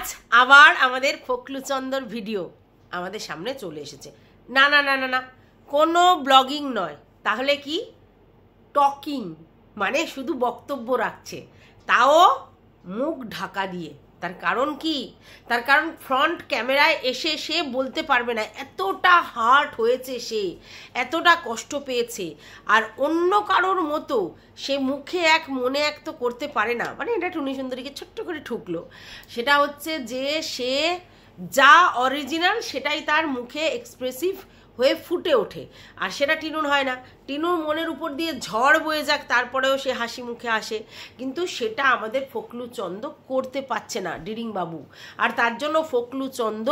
আজ আবার আমাদের ফকলুচন্দর ভিডিও আমাদের সামনে চলে এসেছে। না না না না না, কোনো ব্লগিং নয়, তাহলে কি টকিং, মানে শুধু বক্তব্য রাখছে, তাও মুখ ঢাকা দিয়ে। তার কারণ কি? তার কারণ ফ্রন্ট ক্যামেরায় এসে সে বলতে পারবে না, এতটা হার্ট হয়েছে, সে এতটা কষ্ট পেয়েছে। আর অন্য কারোর মতো সে মুখে এক মনে এক তো করতে পারে না। মানে এটা টুনি সুন্দরীকে ছোট্ট করে ঠুকলো, সেটা হচ্ছে যে সে যা অরিজিনাল সেটাই তার মুখে এক্সপ্রেসিভ হয়ে ফুটে ওঠে, আর সেটা টিনুর হয় না। টিনুর মনের উপর দিয়ে ঝড় বয়ে যাক, তারপরেও সে হাসি মুখে আসে, কিন্তু সেটা আমাদের ফকলুচন্দ করতে পারছে না, ডিরিং বাবু। আর তার জন্য ফকলুচন্দ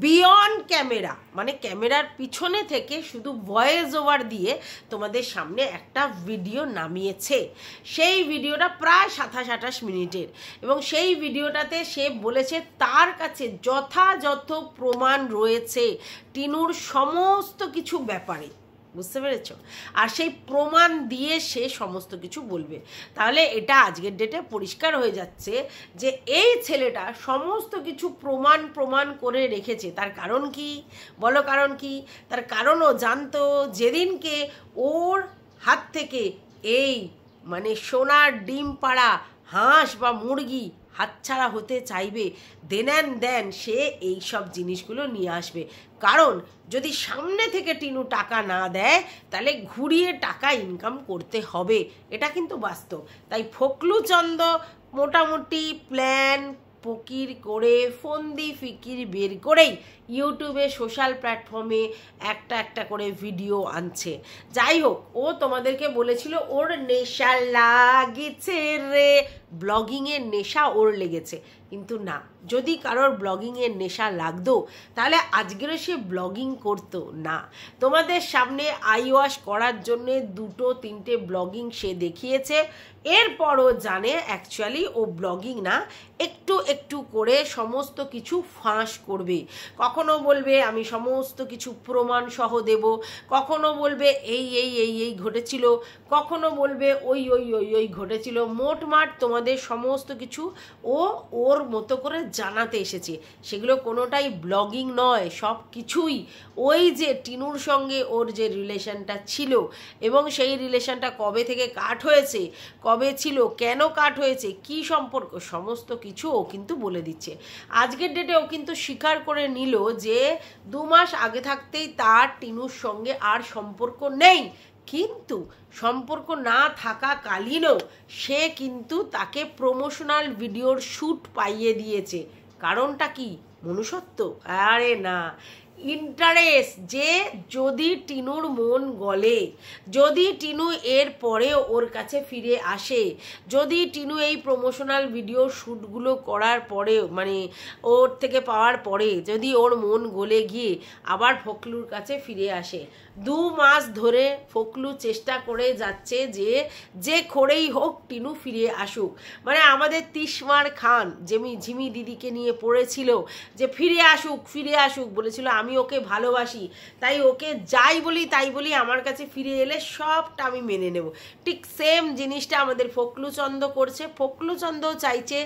বিয়ন্ড ক্যামেরা, মানে ক্যামেরার পিছনে থেকে শুধু ভয়েস ওভার দিয়ে তোমাদের সামনে একটা ভিডিও নামিয়েছে। সেই ভিডিওটা প্রায় 27-28 মিনিটের, এবং সেই ভিডিওটাতে সে বলেছে তার কাছে যথাযথ প্রমাণ রয়েছে টিনুর সমস্ত কিছু ব্যাপারে, বুঝতে পেরেছ? আর সেই প্রমাণ দিয়ে সে সমস্ত কিছু বলবে। তাহলে এটা আজকের ডেটে পরিষ্কার হয়ে যাচ্ছে যে এই ছেলেটা সমস্ত কিছু প্রমাণ করে রেখেছে। তার কারণ কি বলো? কারণ কি? তার কারণও জানতো যেদিনকে ওর হাত থেকে এই মানে সোনার ডিম পাড়া হাঁস বা মুরগি হাতছাড়া হতে চাইবে, দেন সে এই সব জিনিসগুলো নিয়ে আসবে। কারণ যদি সামনে থেকে টিনু টাকা না দেয়, তাহলে ঘুরিয়ে টাকা ইনকাম করতে হবে, এটা কিন্তু বাস্তব। তাই ফকলুচন্দ মোটামুটি প্ল্যান ফকির করে ফন্দি ফিকির বের করেই ইউটিউবে সোশ্যাল প্ল্যাটফর্মে একটা করে ভিডিও আনছে। যাই হোক, ও তোমাদেরকে বলেছিল ওর নেশা লাগেছে রে, ব্লগিংয়ের নেশা ওর লেগেছে। কিন্তু না, যদি কারোর ব্লগিংয়ের নেশা লাগতো তাহলে আজকেরও সে ব্লগিং করতো না। তোমাদের সামনে আই ওয়াশ করার জন্যে 2-3টে ব্লগিং সে দেখিয়েছে, এরপরও জানে অ্যাকচুয়ালি ও ব্লগিং না, একটু করে সমস্ত কিছু ফাঁস করবে। কখনো বলবে আমি সমস্ত কিছু প্রমাণ সহ দেব, কখনো বলবে এই ঘটেছিল, কখনো বলবে ওই ঘটেছিল। মোটমাট তোমাদের সমস্ত কিছু ও ওর মতো করে জানাতে এসেছে। সেগুলো কোনোটাই ব্লগিং নয়, সব কিছুই ওই যে টিনুর সঙ্গে ওর যে রিলেশনটা ছিল, এবং সেই রিলেশনটা কবে থেকে কাট হয়েছে, কবে ছিল, কেন কাট হয়েছে, কি সম্পর্ক, সমস্ত কিছু ও কিন্তু বলে দিচ্ছে। আজকের ডেটে ও কিন্তু স্বীকার করে নিল যে 2 মাস আগে থাকতেই তার টিনুর সঙ্গে আর সম্পর্ক নেই, কিন্তু সম্পর্ক না থাকাকালীনও সে কিন্তু তাকে প্রমোশনাল ভিডিওর শ্যুট পাইয়ে দিয়েছে। কারণটা কি? মনুষ্যত্ব? আরে না, ইন্টারেস্ট। যে যদি টিনুর মন গলে, যদি টিনু এর পরে ওর কাছে ফিরে আসে, যদি টিনু এই প্রমোশনাল ভিডিও শ্যুটগুলো করার পরে মানে ওর থেকে পাওয়ার পরে যদি ওর মন গলে গিয়ে আবার ফকলুর কাছে ফিরে আসে, 2 মাস ধরে ফকলু চেষ্টা করে যাচ্ছে যে করেই হোক টিনু ফিরে আসুক। মানে আমাদের তিশমার খান ঝিমি দিদিকে নিয়ে পড়েছিল যে ফিরে আসুক বলেছিল, আমি ওকে ভালোবাসি, তাই ওকে যাই বলি তাই বলি আমার কাছে ফিরে এলে সবটা আমি মেনে নেব। ঠিক সেম জিনিসটা আমাদের ফকলুচন্দ করছে। ফকলুচন্দ চাইছে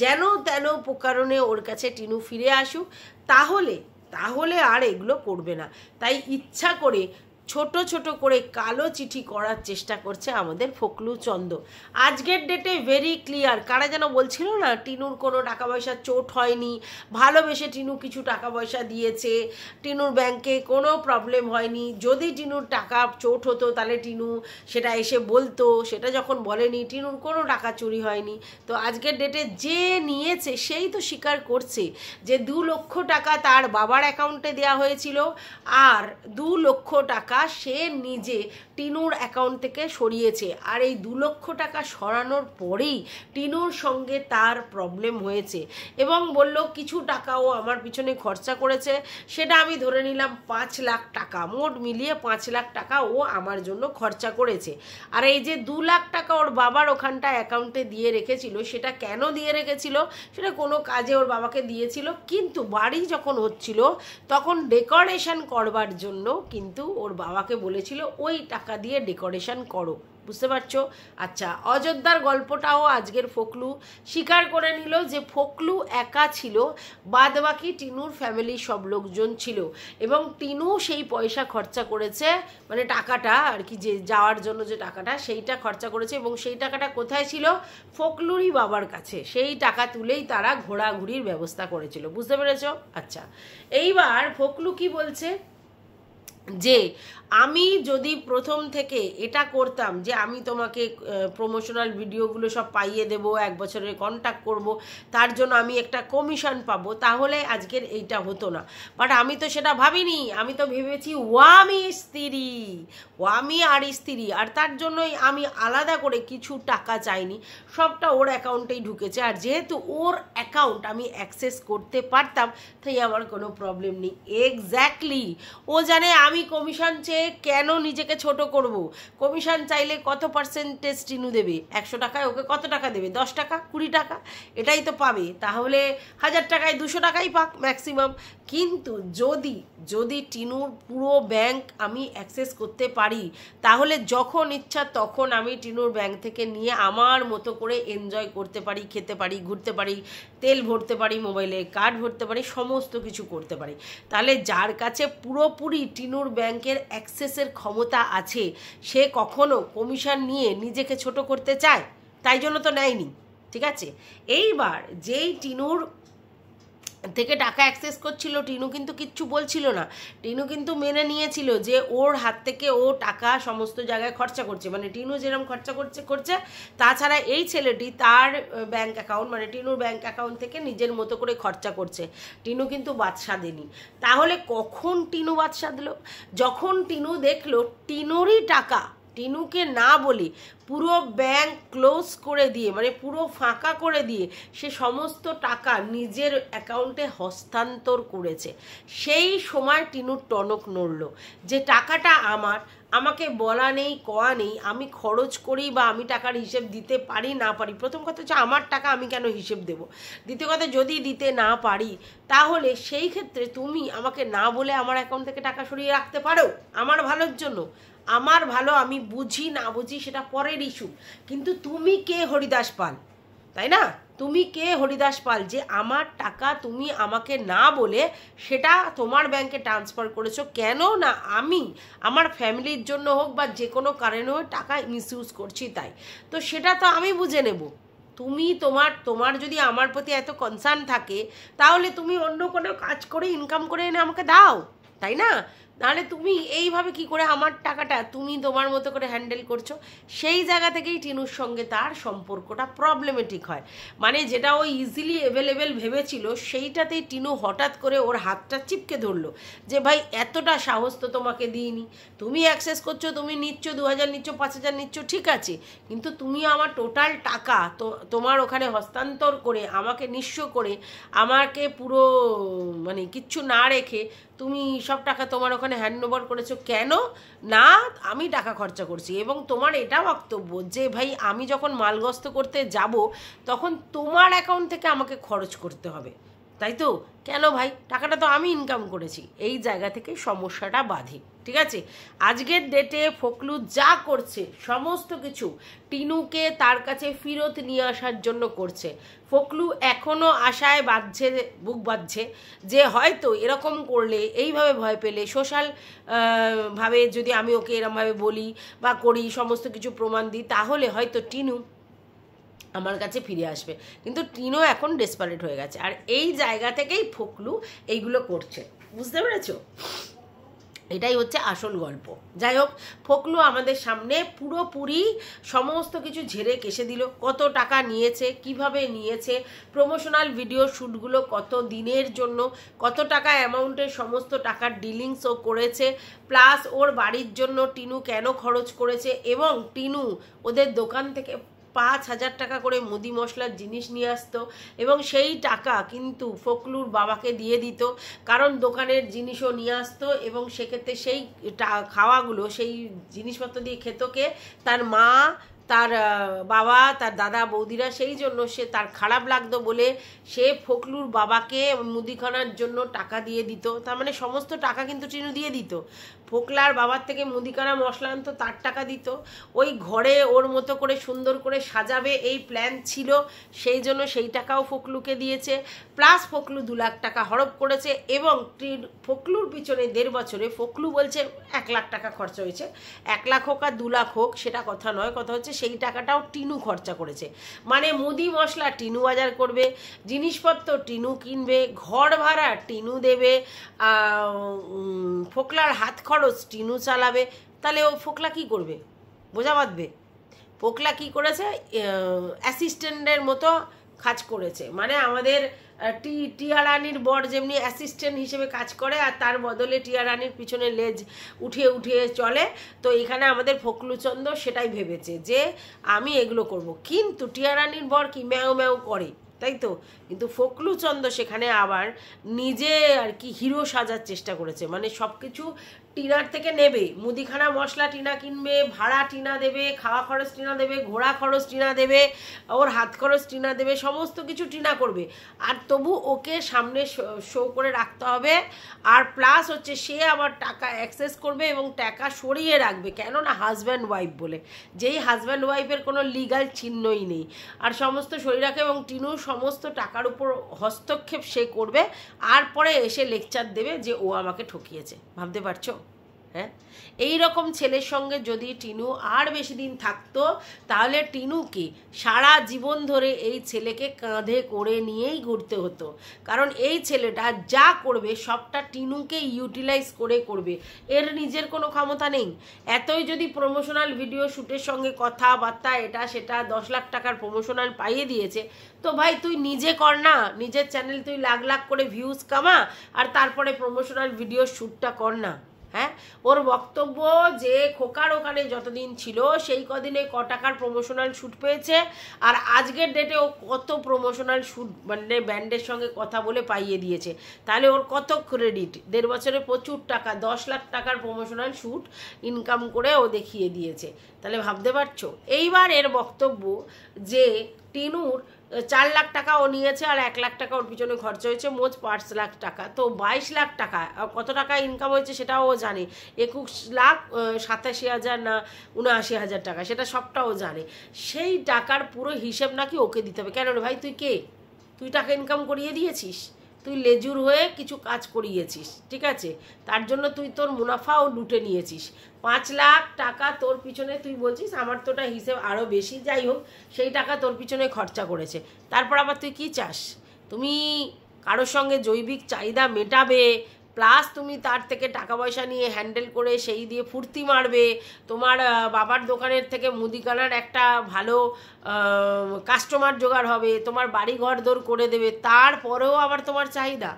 যেন তেন প্রকারণে ওর কাছে টিনু ফিরে আসুক, তাহলে আর এগুলো করবে না। তাই ইচ্ছা করে ছোট করে কালো চিঠি করার চেষ্টা করছে আমাদের ফকলুচন্দ। আজকের ডেটে ভেরি ক্লিয়ার। কারা যেন বলছিল না টিনুর কোনো টাকা পয়সা চোট হয়নি, ভালোবেসে টিনু কিছু টাকা পয়সা দিয়েছে, টিনুর ব্যাংকে কোনো প্রবলেম হয়নি। যদি টিনুর টাকা চোট হতো তাহলে টিনু সেটা এসে বলতো, সেটা যখন বলেনি টিনুর কোনো টাকা চুরি হয়নি। তো আজকের ডেটে যে নিয়েছে সেই তো স্বীকার করছে যে 2 লক্ষ টাকা তার বাবার অ্যাকাউন্টে দেওয়া হয়েছিল, আর 2 লক্ষ টাকা সে নিজে টিনুর অ্যাকাউন্ট থেকে সরিয়েছে। আর এই 2 লক্ষ টাকা সরানোর পরেই টিনুর সঙ্গে তার প্রবলেম হয়েছে, এবং বলল কিছু টাকাও আমার পিছনে খরচা করেছে, সেটা আমি ধরে নিলাম 5 লাখ টাকা, মোট মিলিয়ে 5 লাখ টাকা ও আমার জন্য খরচা করেছে। আর এই যে 2 লাখ টাকা ওর বাবার ওখানটা অ্যাকাউন্টে দিয়ে রেখেছিল, সেটা কেন দিয়ে রেখেছিল? সেটা কোনো কাজে ওর বাবাকে দিয়েছিল, কিন্তু বাড়ি যখন হচ্ছিল তখন ডেকোরেশন করবার জন্য কিন্তু ওর বাবাকে বলেছিল ওই টাকা দিয়ে ডেকোরেশন করো। বুঝতে পারছো? আচ্ছা, অযোধ্যার গল্পটাও আজকের ফোকলু স্বীকার করে নিল যে ফোকলু একা ছিল, বাদবাকি টিনুর ফ্যামিলির সব লোকজন ছিল, এবং টিনু সেই পয়সা খরচা করেছে, মানে টাকাটা আর কি, যে যাওয়ার জন্য যে টাকাটা সেইটা খরচা করেছে, এবং সেই টাকাটা কোথায় ছিল? ফোকলুরই বাবার কাছে। সেই টাকা তুলেই তারা ঘোরাঘুরির ব্যবস্থা করেছিল। বুঝতে পেরেছো? আচ্ছা, এইবার ফোকলু কি বলছে যে আমি যদি প্রথম থেকে এটা করতাম যে আমি তোমাকে প্রমোশনাল ভিডিওগুলো সব পাইয়ে দেবো, 1 বছরের কন্ট্যাক্ট করব, তার জন্য আমি একটা কমিশন পাবো, তাহলে আজকের এইটা হতো না। বাট আমি তো সেটা ভাবিনি, আমি তো ভেবেছি ওয়ামি আর স্ত্রী, আর তার জন্যই আমি আলাদা করে কিছু টাকা চাইনি, সবটা ওর অ্যাকাউন্টেই ঢুকেছে। আর যেহেতু ওর অ্যাকাউন্ট আমি অ্যাক্সেস করতে পারতাম, তাই আমার কোনো প্রবলেম নেই। এক্স্যাক্টলি, ও জানে আমি কমিশন চেয়ে কেন নিজেকে ছোট করব। কমিশন চাইলে কত পার্সেন্টেজ টিনু দেবে? 100 টাকায় ওকে কত টাকা দেবে? 10 টাকা, 20 টাকা, এটাই তো পাবে। তাহলে 1000 টাকায় 200 টাকাই পাক ম্যাক্সিমাম। কিন্তু যদি টিনুর পুরো ব্যাংক আমি অ্যাক্সেস করতে পারি, তাহলে যখন ইচ্ছা তখন আমি টিনুর ব্যাংক থেকে নিয়ে আমার মতো করে এনজয় করতে পারি, খেতে পারি, ঘুরতে পারি, তেল ভরতে পারি, মোবাইলে কার্ড ভরতে পারি, সমস্ত কিছু করতে পারি। তাহলে যার কাছে পুরোপুরি টিনুর ব্যাংকের অ্যাক্সেসের ক্ষমতা আছে, সে কখনো কমিশন নিয়ে নিজেকে ছোট করতে চায়? তাই জন্য তো নেয়নি। ঠিক আছে, এইবার যেই টিনুর থেকে টাকা অ্যাক্সেস করছিল, টিনু কিন্তু কিচ্ছু বলছিল না। টিনু কিন্তু মেনে নিয়েছিল যে ওর হাত থেকে ও টাকা সমস্ত জায়গায় খরচা করছে, মানে টিনু যেরকম খরচা করছে। তাছাড়া এই ছেলেটি তার ব্যাংক অ্যাকাউন্ট, মানে টিনুর ব্যাংক অ্যাকাউন্ট থেকে নিজের মতো করে খরচা করছে। টিনু কিন্তু বাদশা দেনি। তাহলে কখন টিনু বাদশা দিল? যখন টিনু দেখলো টিনুরই টাকা টিনুকে না বলে পুরো ব্যাংক ক্লোজ করে দিয়ে, মানে পুরো ফাঁকা করে দিয়ে সে সমস্ত টাকা নিজের অ্যাকাউন্টে হস্তান্তর করেছে, সেই সময় টিনুর টনক নড়ল যে টাকাটা আমাকে বলা নেই, কয়া নেই, আমি খরচ করি বা আমি টাকার হিসেব দিতে পারি না পারি। প্রথম কথা হচ্ছে আমার টাকা আমি কেন হিসেব দেব? দ্বিতীয় কথা, যদি দিতে না পারি তাহলে সেই ক্ষেত্রে তুমি আমাকে না বলে আমার অ্যাকাউন্ট থেকে টাকা সরিয়ে রাখতে পারো আমার ভালোর জন্য। আমার ভালো আমি বুঝি না বুঝি সেটা পরের ইস্যু, কিন্তু তুমি কে হরিদাস পাল, তাই না? তুমি কে হরিদাস পাল যে আমার টাকা তুমি আমাকে না বলে সেটা তোমার ব্যাংকে ট্রান্সফার করেছো? কেন না আমি আমার ফ্যামিলির জন্য হোক বা যে কোনো কারণে হোক টাকা মিসইউজ করছি, তাই তো সেটা তো আমি বুঝে নেব। তুমি তোমার যদি আমার প্রতি এত কনসার্ন থাকে, তাহলে তুমি অন্য কোনো কাজ করে ইনকাম করে এনে আমাকে দাও, তাই না? নাহলে তুমি এইভাবে কি করে আমার টাকাটা তুমি তোমার মতো করে হ্যান্ডেল করছো? সেই জায়গা থেকেই টিনুর সঙ্গে তার সম্পর্কটা প্রবলেমেটিক হয়। মানে যেটা ও ইজিলি অ্যাভেলেবেল ভেবেছিল, সেইটাতেই টিনু হঠাৎ করে ওর হাতটা চিপকে ধরলো যে ভাই এতটা সাহস তো তোমাকে দিইনি, তুমি অ্যাক্সেস করছো, তুমি নিচ্ছ 2000 নিচ্ছ, 5000 নিচ্ছ, ঠিক আছে, কিন্তু তুমি আমার টোটাল টাকা তোমার ওখানে হস্তান্তর করে আমাকে নিঃস্ব করে আমাকে পুরো মানে কিচ্ছু না রেখে তুমি সব টাকা তোমার ওখানে হ্যান্ড ওভার করেছো। কেন না? আমি টাকা খরচা করছি, এবং তোমার এটা বক্তব্য যে ভাই আমি যখন মালগস্ত করতে যাব তখন তোমার অ্যাকাউন্ট থেকে আমাকে খরচ করতে হবে, তাই তো? কেন ভাই? টাকাটা তো আমি ইনকাম করেছি। এই জায়গা থেকে সমস্যাটা বাধে। ঠিক আছে, আজকের ডেটে ফোকলু যা করছে সমস্ত কিছু টিনুকে তার কাছে ফেরত নিয়ে আসার জন্য করছে। ফোকলু এখনও আশায় বুক বাঁধছে যে হয়তো এরকম করলে, এইভাবে ভয় পেলে, সোশ্যাল ভাবে যদি আমি ওকে এরমভাবে বলি বা করি, সমস্ত কিছু প্রমাণ দিই, তাহলে হয়তো টিনু আমার কাছে ফিরে আসবে। কিন্তু টিনু এখন ডেসপারেট হয়ে গেছে, আর এই জায়গা থেকেই ফোকলু এইগুলো করছে। বুঝতে পেরেছো? এটাই হচ্ছে আসল গল্প। যাই হোক, ফোকলু আমাদের সামনে পুরোপুরি সমস্ত কিছু ঝেড়ে কেসে দিল। কত টাকা নিয়েছে, কিভাবে নিয়েছে, প্রমোশনাল ভিডিও শ্যুটগুলো কত দিনের জন্য, কত টাকা অ্যামাউন্টের সমস্ত টাকার ডিলিংস ও করেছে, প্লাস ওর বাড়ির জন্য টিনু কেন খরচ করেছে, এবং টিনু ওদের দোকান থেকে 5000 টাকা করে মুদি মশলার জিনিস নিয়ে আসতো, এবং সেই টাকা কিন্তু ফোকলুর বাবাকে দিয়ে দিত, কারণ দোকানের জিনিসও নিয়ে আসতো, এবং সেক্ষেত্রে সেই খাওয়াগুলো, সেই জিনিসপত্র দিয়ে খেত কে? তার মা, তার বাবা, তার দাদা বৌদিরা। সেই জন্য সে তার খারাপ লাগতো বলে সে ফোকলুর বাবাকে মুদিখানার জন্য টাকা দিয়ে দিত। তার মানে সমস্ত টাকা কিন্তু টিনু দিয়ে দিত। ফোকলার বাবার থেকে মুদিখানা মশলা আনতো, তার টাকা দিত, ওই ঘরে ওর মতো করে সুন্দর করে সাজাবে এই প্ল্যান ছিল, সেই জন্য সেই টাকাও ফোকলুকে দিয়েছে। প্লাস ফোকলু 2 লাখ টাকা হড়প করেছে, এবং ফোকলুর পিছনে 1.5 বছরে ফোকলু বলছে 1 লাখ টাকা খরচা হয়েছে। 1 লাখ হোক আর 2 লাখ হোক সেটা কথা নয়, কথা হচ্ছে সেই টাকাটাও টিনু খরচা করেছে। মানে মুদি মশলা টিনু বাজার করবে, জিনিসপত্র টিনু কিনবে, ঘর ভাড়া টিনু দেবে, ফোকলার হাত খরচ টিনু চালাবে। তাহলে ও ফোকলা কি করবে? বোঝা বাঁধবে। ফোকলা কি করেছে? অ্যাসিস্ট্যান্টের মতো কাজ করেছে। মানে আমাদের টিয়া রানীর বর যেমনি অ্যাসিস্ট্যান্ট হিসেবে কাজ করে আর তার বদলে টিয়া রানীর পিছনে লেজ উঠিয়ে উঠিয়ে চলে, তো এখানে আমাদের ফোকলুচন্দ্র সেটাই ভেবেছে যে আমি এগুলো করব। কিন্তু টিয়া রানীর বর কি ম্যাও ম্যাও করে, তাই তো? কিন্তু ফোকলুচন্দ্র সেখানে আবার নিজে আর কি হিরো সাজার চেষ্টা করেছে। মানে সব কিছু টিনার থেকে নেবে, মুদিখানা মশলা টিনা কিনবে, ভাড়া টিনা দেবে, খাওয়া খরচ টিনা দেবে, ঘোড়া খরচ টিনা দেবে, ওর হাত খরচ টিনা দেবে, সমস্ত কিছু টিনা করবে। আর তবু ওকে সামনে শো করে রাখতে হবে। আর প্লাস হচ্ছে সে আবার টাকা অ্যাক্সেস করবে এবং টাকা সরিয়ে রাখবে, কেননা হাজব্যান্ড ওয়াইফ বলে, যেই হাজব্যান্ড ওয়াইফের কোনো লিগাল চিহ্নই নেই। আর সমস্ত সরিয়ে রাখে এবং টিনুর সমস্ত টাকার উপর হস্তক্ষেপ সে করবে, আর পরে এসে লেকচার দেবে যে ও আমাকে ঠকিয়েছে। ভাবতে পারছো? হ্যাঁ, এই রকম ছেলের সঙ্গে যদি টিনু আর বেশি দিন থাকতো, তাহলে টিনুকে সারা জীবন ধরে এই ছেলেকে কাঁধে করে নিয়েই ঘুরতে হতো। কারণ এই ছেলেটা যা করবে সবটা টিনুকে ইউটিলাইজ করে করবে, এর নিজের কোনো ক্ষমতা নেই। এতই যদি প্রমোশনাল ভিডিও শ্যুটের সঙ্গে কথাবার্তা এটা সেটা 10 লাখ টাকার প্রমোশনাল পাইয়ে দিয়েছে, তো ভাই তুই নিজে কর না, নিজের চ্যানেল তুই লাখ লাখ করে ভিউজ কামা, আর তারপরে প্রমোশনাল ভিডিও শ্যুটটা কর না। হ্যাঁ, ওর বক্তব্য যে খোকার ওখানে যতদিন ছিল সেই কদিনে ক টাকার প্রমোশনাল শ্যুট পেয়েছে, আর আজকের ডেটে ও কত প্রমোশনাল শ্যুট মানে ব্যান্ডের সঙ্গে কথা বলে পাইয়ে দিয়েছে। তাহলে ওর কত ক্রেডিট? 1.5 বছরে প্রচুর টাকা, 10 লাখ টাকার প্রমোশনাল শ্যুট ইনকাম করে ও দেখিয়ে দিয়েছে। তাহলে ভাবতে পারছো? এইবার এর বক্তব্য যে টিনুর 4 লাখ টাকা ও নিয়েছে আর 1 লাখ টাকা ওর পিছনে খরচা হয়েছে, মোট 5 লাখ টাকা। তো 22 লাখ টাকা কত টাকা ইনকাম হয়েছে সেটাও ও জানে। 21 লাখ 87,000 না 79,000 টাকা, সেটা সবটাও জানে। সেই টাকার পুরো হিসেব নাকি ওকে দিতে হবে। কেন রে ভাই, তুই কে? তুই টাকা ইনকাম করিয়ে দিয়েছিস, তুই লেজুর হয়ে কিছু কাজ করিয়েছিস, ঠিক আছে? তার জন্য তুই তোর মুনাফাও লুটে নিয়েছিস। 5 লাখ টাকা তোর পিছনে তুই বলছিস আমার তোটা হিসেব আরও বেশি, যাই হোক সেই টাকা তোর পিছনে খরচা করেছে। তারপর আবার তুই কি চাস? তুমি কারোর সঙ্গে জৈবিক চাহিদা মেটাবে, প্লাস তুমি তার থেকে টাকা পয়সা নিয়ে হ্যান্ডেল করে সেই দিয়ে ফুর্তি মারবে, তোমার বাবার দোকানের থেকে মুদিখানার একটা ভালো কাস্টমার জোগাড় হবে, তোমার বাড়ি ঘর দৌড় করে দেবে, তারপরেও আবার তোমার চাহিদা।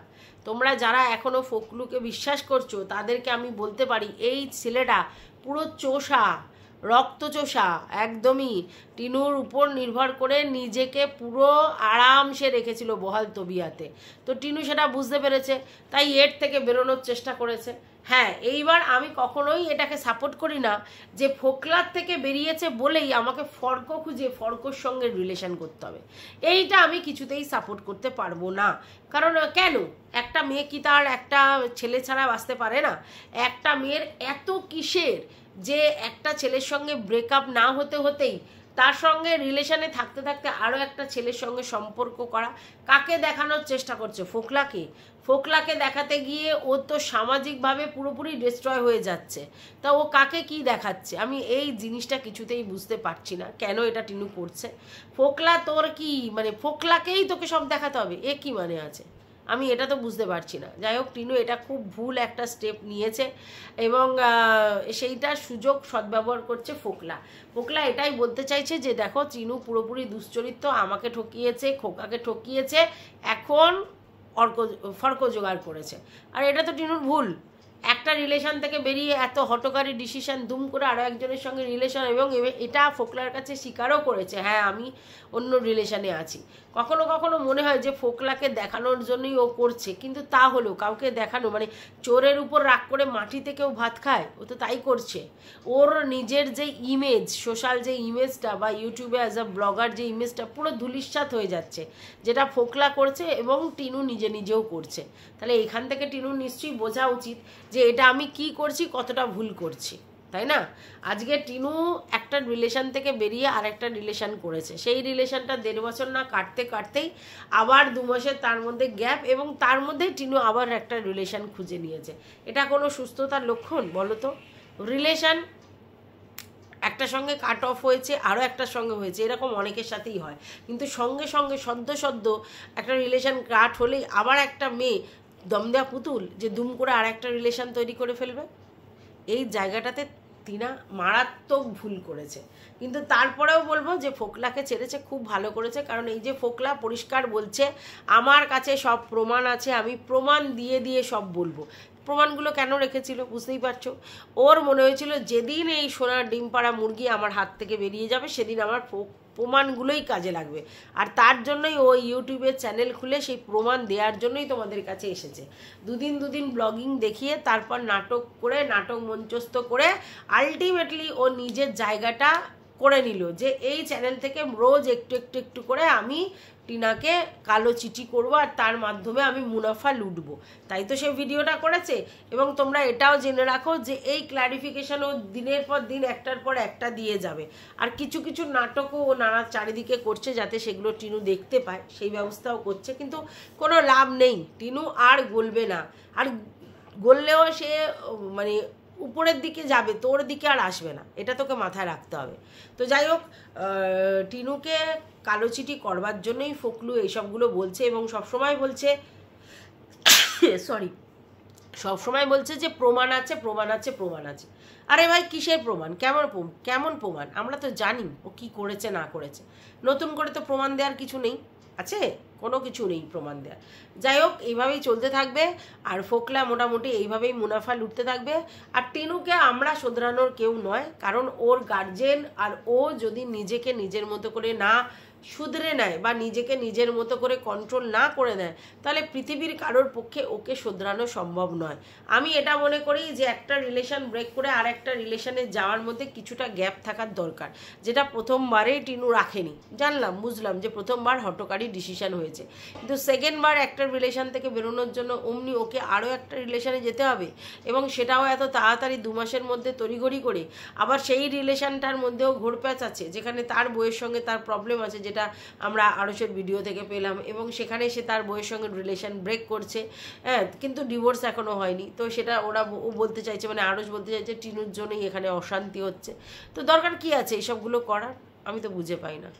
তোমরা যারা এখনও ফোকলুকে বিশ্বাস করছো তাদেরকে আমি বলতে পারি এই ছেলেটা পুরো চোষা, রক্তচোষা একদমই। টিনুর উপর নির্ভর করে নিজেকে পুরো আরামসে রেখেছিল বহাল তবিয়াতে। তো টিনু সেটা বুঝতে পেরেছে, তাই এর থেকে বেরোনোর চেষ্টা করেছে। হ্যাঁ, এইবার আমি কখনোই এটাকে সাপোর্ট করি না যে ফোকলার থেকে বেরিয়েছে বলেই আমাকে ফর্ক খুঁজে ফর্কর সঙ্গে রিলেশন করতে হবে। এইটা আমি কিছুতেই সাপোর্ট করতে পারবো না। কারণ কেন? একটা মেয়ে কি তার একটা ছেলে ছাড়া বাঁচতে পারে না? একটা মেয়ের এত কিসের যে একটা ছেলের সঙ্গে ব্রেকআপ না হতে হতেই তার সঙ্গে রিলেশনে থাকতে থাকতে আরও একটা ছেলের সঙ্গে সম্পর্ক করা? কাকে দেখানোর চেষ্টা করছে? ফোকলাকে। ফোকলাকে দেখাতে গিয়ে ও তো সামাজিকভাবে পুরোপুরি ডিস্ট্রয় হয়ে যাচ্ছে। তা ও কাকে কি দেখাচ্ছে? আমি এই জিনিসটা কিছুতেই বুঝতে পারছি না কেন এটা টিনু করছে। ফোকলা তোর কি মানে ফোকলাকেই তোকে সব দেখাতে হবে, এ কি মানে আছে? আমি এটা তো বুঝতে পারছি না। যাই হোক, টিনু এটা খুব ভুল একটা স্টেপ নিয়েছে এবং সেইটার সুযোগ সদ্ব্যবহার করছে ফোকলা। ফোকলা এটাই বলতে চাইছে যে দেখো টিনু পুরোপুরি দুশ্চরিত্র, আমাকে ঠকিয়েছে, খোকাকে ঠকিয়েছে, এখন ফর্ক জোগাড় করেছে। আর এটা তো টিনুর ভুল। একটা রিলেশন থেকে বেরিয়ে এত হটকারী ডিসিশন, দুম করে আরও একজনের সঙ্গে রিলেশন, এবং এটা ফোকলার কাছে স্বীকারও করেছে হ্যাঁ আমি অন্য রিলেশনে আছি। কখনো কখনো মনে হয় যে ফোকলাকে দেখানোর জন্যই ও করছে, কিন্তু তা হলেও কাউকে দেখানো মানে চোরের উপর রাগ করে মাটিতে কেউ ভাত খায়? ও তো তাই করছে। ওর নিজের যে ইমেজ, সোশ্যাল যে ইমেজটা বা ইউটিউবে অ্যাজ আ ব্লগার যে ইমেজটা পুরো ধূলিসাৎ হয়ে যাচ্ছে, যেটা ফোকলা করছে এবং টিনু নিজে নিজেও করছে। তাহলে এখান থেকে টিনুর নিশ্চয়ই বোঝা উচিত যে যে এটা আমি কি করছি, কতটা ভুল করছি, তাই না? আজকে টিনু একটা রিলেশন থেকে বেরিয়ে আর একটা রিলেশন করেছে, সেই রিলেশনটা 1.5 বছর না কাটতে কাটতেই আবার 2 মাসের তার মধ্যে গ্যাপ, এবং তার মধ্যে টিনু আবার একটা রিলেশন খুঁজে নিয়েছে। এটা কোনো সুস্থতার লক্ষণ বলো তো? রিলেশন একটার সঙ্গে কাট অফ হয়েছে, আরও একটার সঙ্গে হয়েছে, এরকম অনেকের সাথেই হয়। কিন্তু সঙ্গে সঙ্গে সদ্য একটা রিলেশন কাট হলেই আবার একটা মেয়ে দম দেওয়া পুতুল যে দুম করে আর একটা রিলেশন তৈরি করে ফেলবে। এই জায়গাটাতে টিনা মারাত্মক ভুল করেছে। কিন্তু তারপরেও বলবো যে ফোকলাকে ছেড়েছে, খুব ভালো করেছে। কারণ এই যে ফোকলা পরিষ্কার বলছে আমার কাছে সব প্রমাণ আছে, আমি প্রমাণ দিয়ে দিয়ে সব বলবো। প্রমাণগুলো কেন রেখেছিল বুঝতেই পারছো। ওর মনে হয়েছিল যেদিন এই সোনার ডিম পাড়া মুরগি আমার হাত থেকে বেরিয়ে যাবে সেদিন আমার প্রমাণগুলোই কাজে লাগবে। আর তার জন্যই ও ইউটিউবের চ্যানেল খুলে সেই প্রমাণ দেওয়ার জন্যই তোমাদের কাছে এসেছে। দুদিন ব্লগিং দেখিয়ে তারপর নাটক করে, নাটক মঞ্চস্থ করে আলটিমেটলি ও নিজের জায়গাটা করে নিল যে এই চ্যানেল থেকে রোজ একটু করে আমি টিনাকে কালো চিঠি করবো আর তার মাধ্যমে আমি মুনাফা লুটবো। তাই তো সে ভিডিওটা করেছে। এবং তোমরা এটাও জেনে রাখো যে এই ক্ল্যারিফিকেশন ও দিনের পর দিন একটার পর একটা দিয়ে যাবে। আর কিছু নাটকও ও নানা চারিদিকে করছে যাতে সেগুলো টিনু দেখতে পায়, সেই ব্যবস্থাও করছে। কিন্তু কোনো লাভ নেই, টিনু আর গলবে না। আর গললেও সে মানে উপরের দিকে যাবে, তোর দিকে আর আসবে না, এটা তোকে মাথায় রাখতে হবে। তো যাই হোক, টিনুকে কালো চিঠি করবার জন্যই ফোকলু এইসবগুলো বলছে, এবং সবসময় বলছে সবসময় বলছে যে প্রমাণ আছে। আরে ভাই কিসের প্রমাণ? কেমন প্রমাণ? আমরা তো জানি ও কি করেছে না করেছে। নতুন করে তো প্রমাণ দেওয়ার কিছু নেই, আছে কোনো কিছু নেই প্রমাণ দেওয়ার। যাই হোক, এইভাবেই চলতে থাকবে। আর ফোকলা মোটামুটি এইভাবেই মুনাফা লুটতে থাকবে। আর টিনুকে আমরা শোধরানোর কেউ নয়, কারণ ওর গার্জেন। আর ও যদি নিজেকে নিজের মতো করে না শুধরে নেয় বা নিজেকে নিজের মতো করে কন্ট্রোল না করে নেয়, তাহলে পৃথিবীর কারোর পক্ষে ওকে শোধরানো সম্ভব নয়। আমি এটা মনে করি যে একটা রিলেশন ব্রেক করে আর একটা রিলেশনে যাওয়ার মধ্যে কিছুটা গ্যাপ থাকার দরকার, যেটা প্রথমবারেই টিনু রাখেনি। বুঝলাম যে প্রথমবার হটকারী ডিসিশন হয়েছে, কিন্তু সেকেন্ডবার একটা রিলেশন থেকে বেরোনোর জন্য অমনি ওকে আরও একটা রিলেশনে যেতে হবে, এবং সেটাও এত তাড়াতাড়ি 2 মাসের মধ্যে তড়িঘড়ি করে। আবার সেই রিলেশনটার মধ্যেও ঘোরপ্যাচ আছে, যেখানে তার বইয়ের সঙ্গে তার প্রবলেম আছে, যেটা আমরা আরশের ভিডিও থেকে পেলাম, এবং সেখানে সে তার বইয়ের সঙ্গে রিলেশন ব্রেক করছে। হ্যাঁ, কিন্তু ডিভোর্স এখনো হয়নি। তো সেটা ও বলতে চাইছে, মানে আরশ বলতে চাইছে টিনুর জন্যই এখানে অশান্তি হচ্ছে। তো দরকার কি আছে এইসবগুলো করার? আমি তো বুঝে পাই না।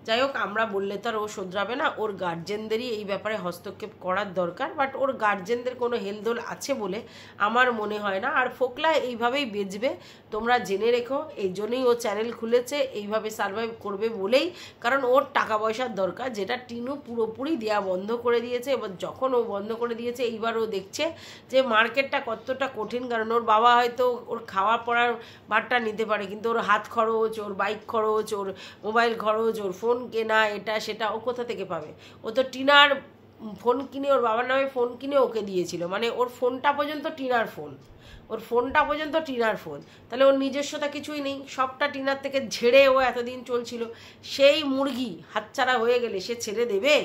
যাই হোক, আমরা বললে তো আর ও শোধরাবে না, ওর গার্জেনদেরই এই ব্যাপারে হস্তক্ষেপ করার দরকার। বাট ওর গার্জেনদের কোনো হেলদোল আছে বলে আমার মনে হয় না। আর ফোকলা এইভাবেই বেচবে, তোমরা জেনে রেখো। এই জন্যই ও চ্যানেল খুলেছে, এইভাবে সার্ভাইভ করবে বলেই। কারণ ওর টাকা পয়সার দরকার, যেটা টিনু পুরোপুরি দেওয়া বন্ধ করে দিয়েছে। এবার যখন ও বন্ধ করে দিয়েছে, এইবার ও দেখছে যে মার্কেটটা কতটা কঠিন। কারণ ওর বাবা হয়তো ওর খাওয়া পড়ার ভারটা নিতে পারে, কিন্তু ওর হাত খরচ, ওর বাইক খরচ, ওর মোবাইল খরচ, ওর ফোন কেনা, এটা সেটা ও কোথা থেকে পাবে? ও তো টিনার ফোন কিনে, ওর বাবার নামে ফোন কিনে ওকে দিয়েছিল, মানে ওর ফোনটা পর্যন্ত টিনার ফোন, তাহলে ওর নিজস্বতা কিছুই নেই, সবটা টিনার থেকে ঝেড়ে ও এতদিন চলছিল। সেই মুরগি হাতছাড়া হয়ে গেলে সে ছেড়ে দেবে?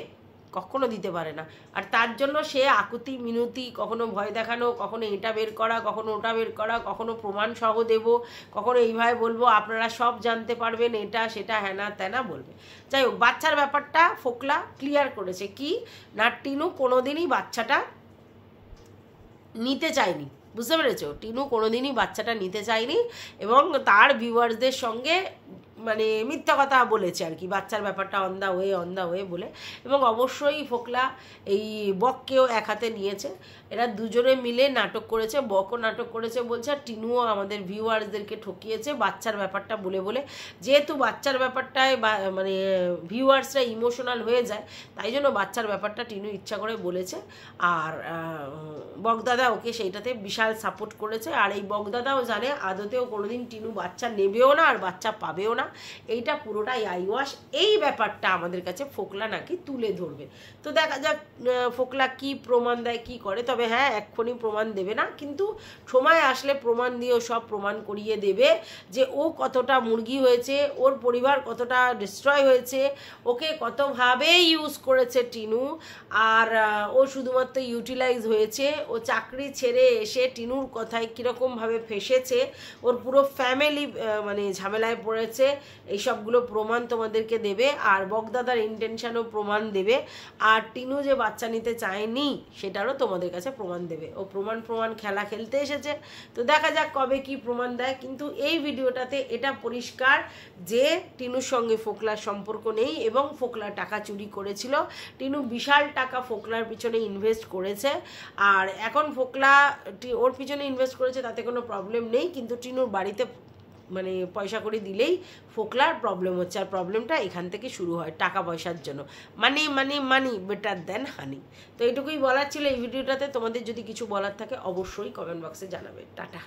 কখনো দিতে পারে না। আর তার জন্য সে আকুতি মিনতি, কখনো ভয় দেখানো, কখনো এটা বের করা, কখনো ওটা বের করা, কখনো প্রমাণ সহ দেব, কখনো এইভাবে বলবো আপনারা সব জানতে পারবেন, এটা সেটা হ্যানা ত্যানা বলবে। যাই হোক, বাচ্চার ব্যাপারটা ফোকলা ক্লিয়ার করেছে কি না, টিনু কোনোদিনই বাচ্চাটা নিতে চায়নি। বুঝতে পেরেছো? টিনু কোনোদিনই বাচ্চাটা নিতে চায়নি, এবং তার ভিউয়ার্সদের সঙ্গে মানে মিথ্যা কথা বলেছে আর কি, বাচ্চার ব্যাপারটা অন দা ওয়ে বলে। এবং অবশ্যই ফোকলা এই বককেও এক হাতে নিয়েছে। এরা দুজনে মিলে নাটক করেছে, বকও নাটক করেছে বলছে, আর টিনুও আমাদের ভিউয়ার্সদেরকে ঠকিয়েছে বাচ্চার ব্যাপারটা বলে। যেহেতু বাচ্চার ব্যাপারটায় মানে ভিউয়ার্সরা ইমোশনাল হয়ে যায়, তাই জন্য বাচ্চার ব্যাপারটা টিনু ইচ্ছা করে বলেছে। আর বকদাদা ওকে সেইটাতে বিশাল সাপোর্ট করেছে। আর এই বকদাদাও জানে আদতেও কোনোদিন টিনু বাচ্চা নেবেও না আর বাচ্চা পাবেও না। না, এইটা পুরোটাই আই ওয়াশ। এই ব্যাপারটা আমাদের কাছে ফোকলা নাকি তুলে ধরবে। তো দেখা যাক ফোকলা কি প্রমাণ দেয়, কি করে। তবে হ্যাঁ, এক্ষুনি প্রমাণ দেবে না, কিন্তু সময় আসলে প্রমাণ দিয়েও সব প্রমাণ করিয়ে দেবে যে ও কতটা মুরগি হয়েছে, ওর পরিবার কতটা ডিস্ট্রয় হয়েছে, ওকে কতভাবে ইউজ করেছে টিনু, আর ও শুধুমাত্র ইউটিলাইজ হয়েছে। ও চাকরি ছেড়ে এসে টিনুর কথায় কীরকমভাবে ফেসেছে, ওর পুরো ফ্যামিলি মানে ঝামেলায় পড়েছে, এইসবগুলো প্রমাণ তোমাদেরকে দেবে। আর বকদাদার ইন্টেনশনও প্রমাণ দেবে। আর টিনু যে বাচ্চা নিতে চায়নি সেটারও তোমাদের কাছে প্রমাণ দেবে। ও প্রমাণ খেলা খেলতে এসেছে। তো দেখা যাক কবে কি প্রমাণ দেয়। কিন্তু এই ভিডিওটাতে এটা পরিষ্কার যে টিনুর সঙ্গে ফোকলার সম্পর্ক নেই এবং ফোকলা টাকা চুরি করেছিল। টিনু বিশাল টাকা ফোকলার পিছনে ইনভেস্ট করেছে, আর এখন ফোকলা ওর পিছনে ইনভেস্ট করেছে, তাতে কোনো প্রবলেম নেই। কিন্তু টিনুর বাড়িতে মানে পয়সা করে দিলেই ফোকলার প্রবলেম হচ্ছে, আর প্রবলেমটা এখান থেকে শুরু হয় টাকা পয়সার জন্য। মানি মানি মানি বেটার দেন হানি। তো এইটুকুই বলার ছিল এই ভিডিওটাতে। তোমাদের যদি কিছু বলার থাকে অবশ্যই কমেন্ট বক্সে জানাবে। টাটা।